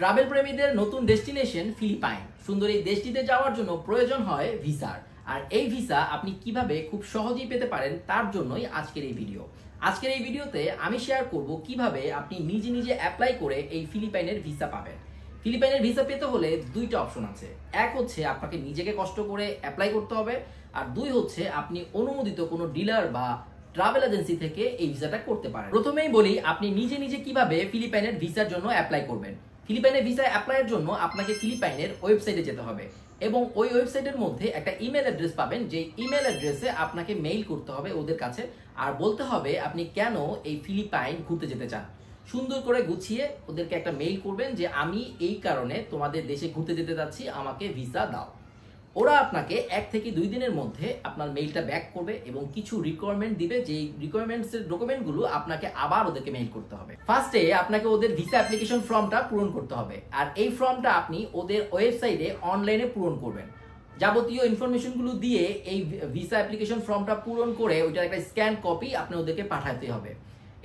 Travel প্রেমীদের নতুন destination Philippine. সুন্দর এই দেশটিতে যাওয়ার জন্য প্রয়োজন হয় ভিসার। আর এই ভিসা আপনি কিভাবে খুব সহজেই পেতে পারেন তার জন্যই আজকের এই ভিডিও। আজকের এই ভিডিওতে আমি শেয়ার করব কিভাবে আপনি নিজে নিজে অ্যাপ্লাই করে এই ফিলিপাইনের ভিসা পাবেন। ফিলিপাইনের ভিসা পেতে হলে দুইটা অপশন আছে। এক হচ্ছে আপনাকে নিজেকে কষ্ট করে অ্যাপ্লাই করতে হবে, আর দুই হচ্ছে আপনি অনুমোদিত কোনো ডিলার বা ট্রাভেল এজেন্সি থেকে এই ভিসাটা করতে পারেন। প্রথমেই বলি আপনি নিজে নিজে কিভাবে ফিলিপাইনের ভিসার জন্য অ্যাপ্লাই করবেন। ফিলিপাইনের ভিসা অ্যাপ্লাইয়ের জন্য আপনাকে ফিলিপাইনের ওয়েবসাইটে যেতে হবে এবং ওই ওয়েবসাইটের মধ্যে একটা ইমেল অ্যাড্রেস পাবেন, যে ইমেল অ্যাড্রেসে আপনাকে মেইল করতে হবে ওদের কাছে, আর বলতে হবে আপনি কেন এই ফিলিপাইন ঘুরতে যেতে চান। সুন্দর করে গুছিয়ে ওদেরকে একটা মেইল করবেন যে আমি এই কারণে তোমাদের দেশে ঘুরতে যেতে যাচ্ছি, আমাকে ভিসা দাও। ওরা আপনাকে 1 থেকে 2 দিনের মধ্যে আপনার মেইলটা ব্যাক করবে এবং কিছু রিকোয়ারমেন্ট দিবে, যে রিকোয়ারমেন্টসের ডকুমেন্টগুলো আপনাকে আবার ওদেরকে মেইল করতে হবে। ফার্স্টে আপনাকে ওদের ভিসা অ্যাপ্লিকেশন ফর্মটা পূরণ করতে হবে, আর এই ফর্মটা আপনি ওদের ওয়েবসাইটে অনলাইনে পূরণ করবেন। যাবতীয় ইনফরমেশনগুলো দিয়ে এই ভিসা অ্যাপ্লিকেশন ফর্মটা পূরণ করে ওইটার একটা স্ক্যান কপি আপনি ওদেরকে পাঠাতে হবে।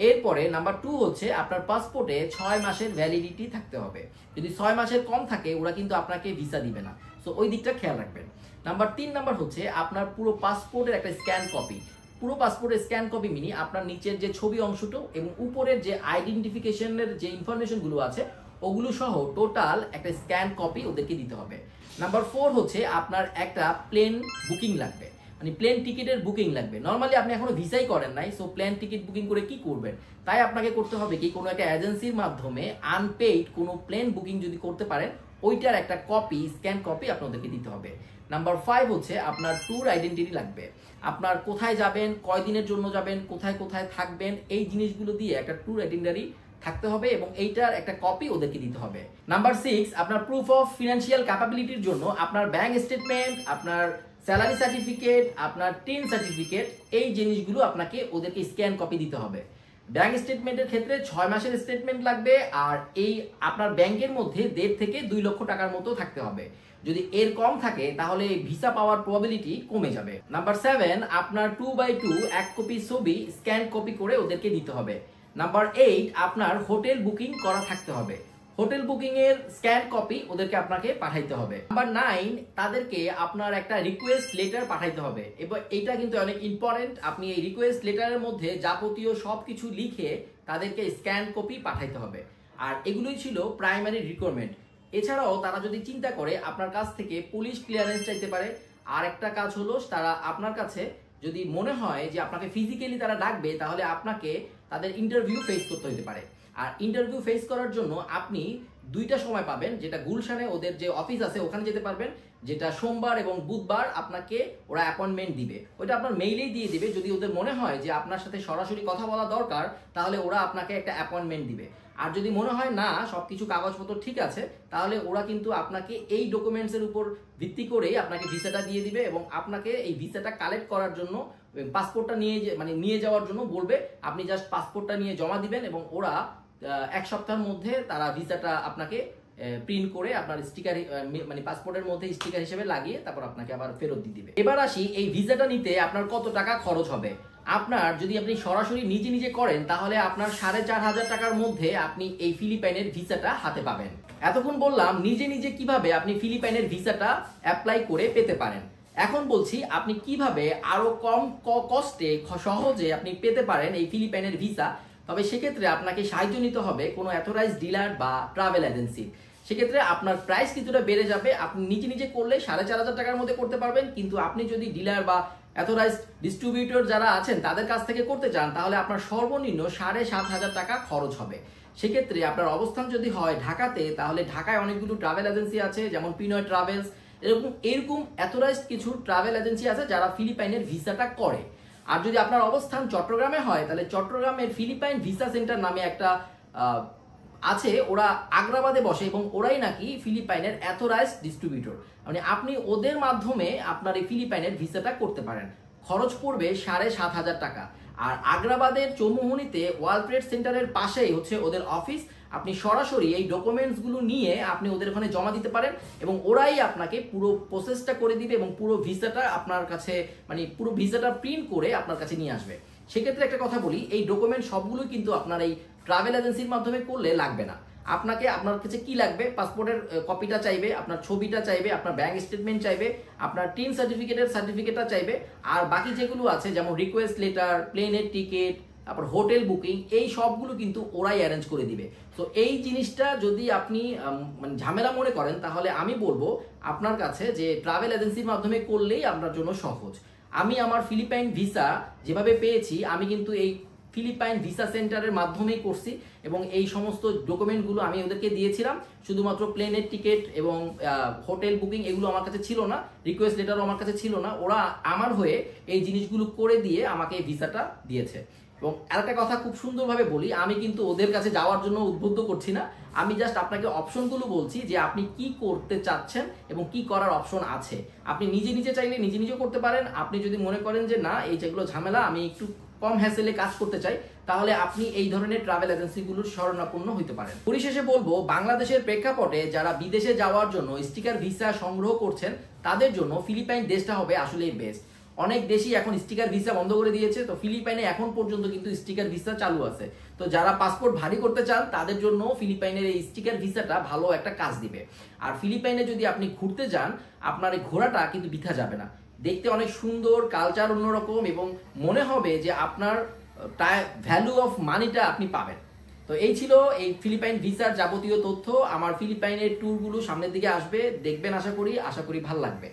এরপরে নাম্বার 2 হচ্ছে আপনার পাসপোর্টে 6 মাসের ভ্যালিডিটি থাকতে হবে। যদি 6 মাসের কম থাকে ওরা কিন্তু আপনাকে ভিসা দিবে না, সো ওই দিকটা খেয়াল রাখবেন। নাম্বার 3 হচ্ছে আপনার পুরো পাসপোর্টের একটা স্ক্যান কপি। পুরো পাসপোর্টের স্ক্যান কপি মিনি আপনার নিচের যে ছবি অংশটা এবং উপরের যে আইডেন্টিফিকেশনের যে ইনফরমেশনগুলো আছে ওগুলো সহ টোটাল একটা স্ক্যান কপি ওদেরকে দিতে হবে। নাম্বার 4 হচ্ছে আপনার একটা প্লেন বুকিং লাগবে, মানে প্লেন টিকিটের বুকিং লাগবে। নর্মালি আপনি এখনো ভিসাই করেন নাই, সো প্লেন টিকিট বুকিং করে কি করবেন, তাই আপনাকে করতে হবে কি কোনো একটা এজেন্সির মাধ্যমে আনপেইড কোনো প্লেন বুকিং যদি করতে পারেন ওইটার একটা কপি, স্ক্যান কপি আপনাদেরকে দিতে হবে। নাম্বার 5 হচ্ছে আপনার ট্যুর আইডেন্টিটি লাগবে। আপনার কোথায় যাবেন, কয়দিনের জন্য যাবেন, কোথায় কোথায় থাকবেন, এই জিনিসগুলো দিয়ে একটা ট্যুর আইডেন্টিটি থাকতে হবে এবং এইটার একটা কপি ওদেরকে দিতে হবে। নাম্বার 6 আপনার প্রুফ অফ ফিনান্সিয়াল ক্যাপাবিলিটির জন্য আপনার ব্যাংক স্টেটমেন্ট, আপনার স্যালারি সার্টিফিকেট, আপনার টিন সার্টিফিকেট, এই জিনিসগুলো আপনাকে ওদেরকে স্ক্যান কপি দিতে হবে। ব্যাংক স্টেটমেন্টের ক্ষেত্রে 6 মাসের স্টেটমেন্ট লাগবে, আর এই আপনার ব্যাংকের মধ্যে 1.5 থেকে 2 লক্ষ টাকার মতো থাকতে হবে। যদি এর কম থাকে তাহলে ভিসা পাওয়ার প্রবাবিলিটি কমে যাবে। নাম্বার 7 আপনার 2x2 এক কপি ছবি স্ক্যান কপি করে ওদেরকে দিতে হবে। নাম্বার 8 আপনার হোটেল বুকিং করা থাকতে হবে। হোটেল বুকিং এর স্ক্যান কপি ওদেরকে আপনাকে পাঠাইতে হবে। নাম্বার 9 তাদেরকে আপনার একটা রিকোয়েস্ট লেটার পাঠাইতে হবে, এবং এটা কিন্তু অনেক ইম্পর্টেন্ট। আপনি এই রিকোয়েস্ট লেটারের মধ্যে যাবতীয় সবকিছু লিখে তাদেরকে স্ক্যান কপি পাঠাইতে হবে। আর এগুলোই ছিল প্রাইমারি রিকোয়ারমেন্ট। এছাড়াও তারা যদি চিন্তা করে আপনার কাছ থেকে পুলিশ ক্লিয়ারেন্স চাইতে পারে। আর একটা কাজ হলো তারা আপনার কাছে যদি মনে হয় যে আপনাকে ফিজিক্যালি তারা ডাকবে তাহলে আপনাকে তাদের ইন্টারভিউ ফেস করতে হতে পারে। আর ইন্টারভিউ ফেস করার জন্য আপনি 2টা সময় পাবেন, যেটা গুলশানে ওদের যে অফিস আছে ওখানে যেতে পারবেন, যেটা সোমবার এবং বুধবার আপনাকে ওরা অ্যাপয়েন্টমেন্ট দিবে। ওইটা আপনার মেইলেই দিয়ে দিবে। যদি ওদের মনে হয় যে আপনার সাথে সরাসরি কথা বলা দরকার তাহলে ওরা আপনাকে একটা অ্যাপয়েন্টমেন্ট দিবে। আর যদি মনে হয় না সবকিছু কাগজপত্র ঠিক আছে তাহলে ওরা কিন্তু আপনাকে এই ডকুমেন্টসের উপর ভিত্তি করেই আপনাকে ভিসাটা দিয়ে দিবে এবং আপনাকে এই ভিসাটা কালেক্ট করার জন্য পাসপোর্টটা নিয়ে যাওয়ার জন্য বলবে। আপনি জাস্ট পাসপোর্টটা নিয়ে জমা দিবেন এবং ওরা 1 সপ্তাহের মধ্যে তারা ভিসাটা আপনাকে প্রিন্ট করে আপনার স্টিকার পাসপোর্টের মধ্যে স্টিকার হিসেবে লাগিয়ে তারপর আপনাকে আবার ফেরত দিয়ে দিবে। এবার আসি এই ভিসাটা নিতে আপনার কত টাকা খরচ হবে। আপনার যদি আপনি সরাসরি নিজে নিজে করেন তাহলে আপনার 4,500 টাকার মধ্যে আপনি এই ফিলিপাইনের ভিসাটা হাতে পাবেন। এতক্ষণ বললাম নিজে নিজে কিভাবে আপনি ফিলিপাইনের ভিসাটা অ্যাপ্লাই করে পেতে পারেন। এখন বলছি আপনি কিভাবে আরো কম কষ্টে সহজে আপনি পেতে পারেন এই ফিলিপাইনের ভিসা। তবে সেক্ষেত্রে আপনাকে সাহায্য নিতে হবে কোনো অথরাইজড ডিলার বা ট্রাভেল এজেন্সি। সেক্ষেত্রে আপনার প্রাইস কিছুটা বেড়ে যাবে। আপনি নিজে নিজে করলে 4,500 টাকার মধ্যে করতে পারবেন, কিন্তু আপনি যদি ডিলার বা অথরাইজড ডিস্ট্রিবিউটর যারা আছেন তাদের কাছ থেকে করতে চান তাহলে আপনার সর্বনিম্ন 7,500 টাকা খরচ হবে। সেক্ষেত্রে আপনার অবস্থান যদি হয় ঢাকাতে তাহলে ঢাকায় অনেকগুলো ট্রাভেল এজেন্সি আছে, যেমন পিনয় ট্রাভেলস, এরকম অথরাইজড কিছু ট্রাভেল এজেন্সি আছে যারা ফিলিপাইনের ভিসাটা করে। আর যদি আপনার অবস্থান চট্টগ্রামে হয় তাহলে চট্টগ্রামের ফিলিপাইন ভিসা সেন্টার নামে একটা আছে, ওরা আগ্রাবাদে বসে এবং ওরাই নাকি ফিলিপাইনের অথরাইজড ডিস্ট্রিবিউটর। মানে আপনি ওদের মাধ্যমে আপনার এই ফিলিপাইনের ভিসাটা করতে পারেন। খরচ পড়বে 7,500 টাকা। আর আগ্রাবাদের চৌমুহনীতে ওয়ার্ল্ড ট্রেড সেন্টারের পাশেই হচ্ছে ওদের অফিস। আপনি সরাসরি এই ডকুমেন্টসগুলো নিয়ে আপনি ওদের ওখানে জমা দিতে পারেন এবং ওরাই আপনাকে পুরো প্রসেসটা করে দিবে এবং পুরো ভিসাটা আপনার কাছে পুরো ভিসাটা প্রিন্ট করে আপনার কাছে নিয়ে আসবে। সেক্ষেত্রে একটা কথা বলি, এই ডকুমেন্ট সবগুলো কিন্তু আপনার এই ট্রাভেল এজেন্সির মাধ্যমে করলে লাগবে না। আপনাকে আপনার কাছে কি লাগবে, পাসপোর্টের কপিটা চাইবে, আপনার ছবিটা চাইবে, আপনার ব্যাংক স্টেটমেন্ট চাইবে, আপনার টিন সার্টিফিকেটটা চাইবে, আর বাকি যেগুলো আছে যেমন রিকোয়েস্ট লেটার, প্লেনের টিকিট, তারপর হোটেল বুকিং, এই সবগুলো কিন্তু ওরাই অ্যারেঞ্জ করে দিবে। তো এই জিনিসটা যদি আপনি মানে ঝামেলা মনে করেন, তাহলে আমি বলবো আপনার কাছে যে ট্রাভেল এজেন্সির মাধ্যমে করলেই আপনার জন্য সহজ। আমি আমার ফিলিপাইন ভিসা যেভাবে পেয়েছি, আমি কিন্তু এই ফিলিপাইন ভিসা সেন্টারের মাধ্যমেই করছি, এবং এই সমস্ত ডকুমেন্টগুলো আমি ওদেরকে দিয়েছিলাম। শুধুমাত্র প্লেনের টিকিট এবং হোটেল বুকিং এগুলো আমার কাছে ছিল না, রিকোয়েস্ট লেটারও আমার কাছে ছিল না। ওরা আমার হয়ে এই জিনিসগুলো করে দিয়ে আমাকে এই ভিসাটা দিয়েছে। এবং আরেকটা কথা খুব সুন্দরভাবে বলি, আমি কিন্তু ওদের কাছে যাওয়ার জন্য উদ্বুদ্ধ করছি না, আমি জাস্ট আপনাকে অপশনগুলো বলছি যে আপনি কি করতে চাচ্ছেন এবং কি করার অপশন আছে। আপনি নিজে নিজে চাইলে নিজে নিজেও করতে পারেন। আপনি যদি মনে করেন যে না, এই যেগুলো ঝামেলা, আমি একটু কম হ্যাসেলে কাজ করতে চাই, তাহলে আপনি এই ধরনের ট্রাভেল এজেন্সিগুলোর শরণাপন্ন হতে পারেন। পরিশেষে বলবো, বাংলাদেশের প্রেক্ষাপটে যারা বিদেশে যাওয়ার জন্য স্টিকার ভিসা সংগ্রহ করছেন, তাদের জন্য ফিলিপাইন দেশটা হবে আসলেই বেস্ট। অনেক দেশই এখন স্টিকার ভিসা বন্ধ করে দিয়েছে, তো ফিলিপাইনে এখন পর্যন্ত কিন্তু স্টিকার ভিসা চালু আছে। তো যারা পাসপোর্ট ভারী করতে চান, তাদের জন্য ফিলিপাইনের এই স্টিকার ভিসাটা ভালো একটা কাজ দিবে। আর ফিলিপাইনে যদি আপনি ঘুরতে যান, আপনার এই ঘোরাটা কিন্তু বৃথা যাবে না। দেখতে অনেক সুন্দর, কালচার অন্যরকম, এবং মনে হবে যে আপনার ভ্যালু অফ মানিটা আপনি পাবেন। তো এই ছিল এই ফিলিপাইন ভিসার যাবতীয় তথ্য। আমার ফিলিপাইনের ট্যুরগুলো সামনের দিকে আসবে, দেখবেন, আশা করি ভালো লাগবে।